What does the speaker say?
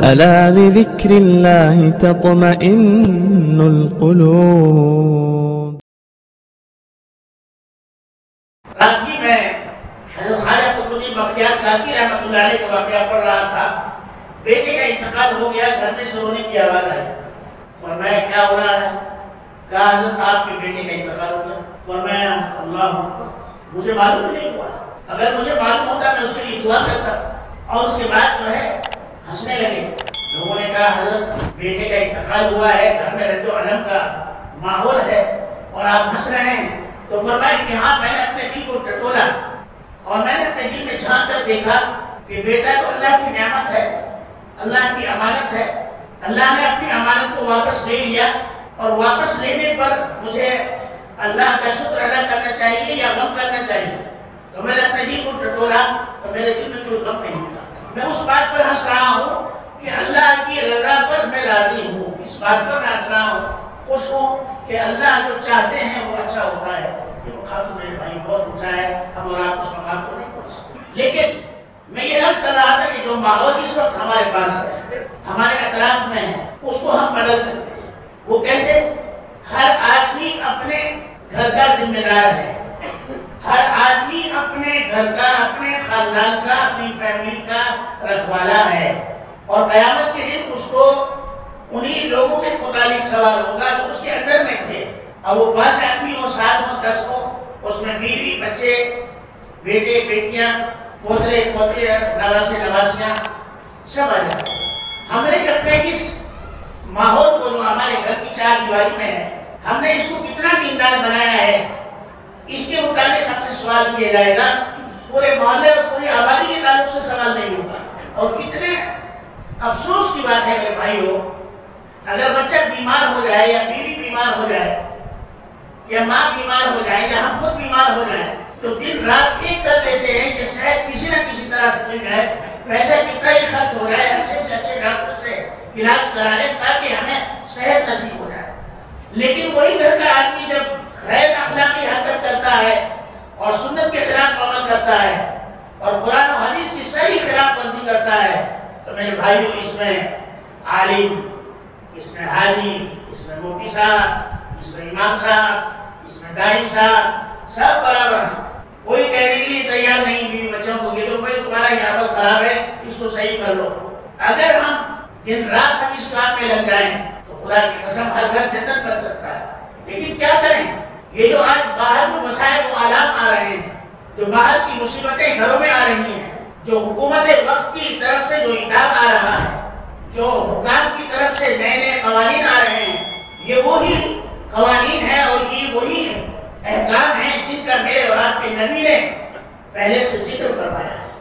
ألا بذكر الله تطمئن القلوب. رات میں حضرت خواجہ قطب الدین بختیار کاکی رحمۃ اللہ علیہ کا واقعہ پڑھ رہا تھا. بیٹے کا انتقال ہو گیا, گھر میں سے رونے کی آواز آئی. فرمایا کیا ہو رہا ہے؟ کہا حضرت آپ کے بیٹے کا انتقال ہو گیا. فرمایا اللہ اکبر, مجھے معلوم نہیں ہوا, اگر مجھے معلوم ہوتا میں اس کے لیے دعا کرتا. اور اس کے بعد جو ہے ہنسنے لگے. لوگوں نے کہا حضرت بیٹے کا انتقال ہوا ہے, گھر میں رنج و الم کا ماحول ہے اور آپ ہنس رہے ہیں. تو فرمایا کہ ہاں میں نے اپنے دل کو ٹٹولا اور میں نے اپنے دل میں جھانک کر دیکھا کہ بیٹا تو اللہ کی نعمت ہے, اللہ کی امانت ہے. اللہ نے اپنی امانت کو واپس لے لیا اور واپس لینے پر مجھے اللہ کا شکر ادا کرنا چاہیے یا غم کرنا چاہیے. تو میں نے اپنے دل کو ٹٹولا تو میرے دل میں کوئی غم نہیں تھا. میں اس بات پر ہنس رہا ہوں کہ اللہ کی رضا پر میں راضی ہوں. اس بات پر میں ہنس رہا ہوں, خوش ہوں کہ اللہ جو چاہتے ہیں وہ اچھا ہوتا ہے. یہ مقام میرے بھائی بہت اونچا ہے, ہم اور آپ اس مقام کو نہیں پہنچ سکتے. لیکن میں یہ عرض کر رہا تھا کہ جو ماحول اس وقت ہمارے پاس ہے, ہمارے اطراف میں ہے, اس کو ہم بدل سکتے ہیں. وہ کیسے؟ ہر آدمی اپنے گھر کا ذمہ دار ہے. ہر آدمی اپنے گھر کا, اپنے خاندان کا, اپنی فیملی کا رکھوالا ہے. اور قیامت کے دن اس کو انہی لوگوں کے متعلق سوال ہوگا جو اس کے اندر میں تھے. اب وہ 5 آدمی ہو, 7 ہو, 10 ہو, اس میں بیوی, بچے, بیٹے, بیٹیاں, پوترے, پوتے, نواسے, نواسیاں سب آ جائیں. ہم نے اپنے اس ماحول کو جو ہمارے گھر کی 4 دیواری میں ہے, ہم نے اس کو کتنا دیندار بنایا ہے, اس کے متعلق ہم سے سوال کیا جائے گا. پورے محلے اور پوری آبادی کے تعلق سے سوال نہیں ہوگا. اور کتنے افسوس کی بات ہے میرے بھائیو, اگر بچہ بیمار ہو جائے یا بیوی بیمار ہو جائے یا ماں بیمار ہو جائے یا ہم خود بیمار ہو جائے تو دن رات ایک کر دیتے ہیں کہ صحت کسی نہ کسی طرح سے مل جائے, پیسہ کتنا ہی خرچ ہو جائے, اچھے سے اچھے ڈاکٹر سے علاج کرا لیں تاکہ ہمیں صحت نصیب ہو جائے. لیکن وہی گھر کا آدمی جب غیر اخلاقی حرکت کرتا ہے اور سنت کے خلاف عمل کرتا ہے اور قرآن و حدیث کی صحیح خلاف ورزی کرتا ہے تو میرے بھائیو اس میں عالم, اس میں حاجی, اس میں مفتی صاحب, اس میں امام صاحب, اس میں داعی صاحب, سب برابر ہیں. کوئی کہنے کے لیے تیار نہیں بیوی بچوں کو کہ تو بھائی تمہارا یہ عمل خراب ہے, اس کو صحیح کر لو. اگر ہم دن رات ہم اس کام میں لگ جائیں تو خدا کی قسم ہر گھر جنت بن سکتا ہے. لیکن کیا کریں, یہ جو آج باہر جو مسائل و آلام آ رہے ہیں, جو باہر کی مصیبتیں گھروں میں آ رہی ہیں, جو حکومت وقت کی طرف سے جو انتاب آ رہا ہے, جو حکام کی طرف سے نئے نئے قوانین آ رہے ہیں, یہ وہی قوانین ہیں اور یہ وہی احکام ہیں جن کا میرے اور آپ کے نبی نے پہلے سے ذکر فرمایا ہے.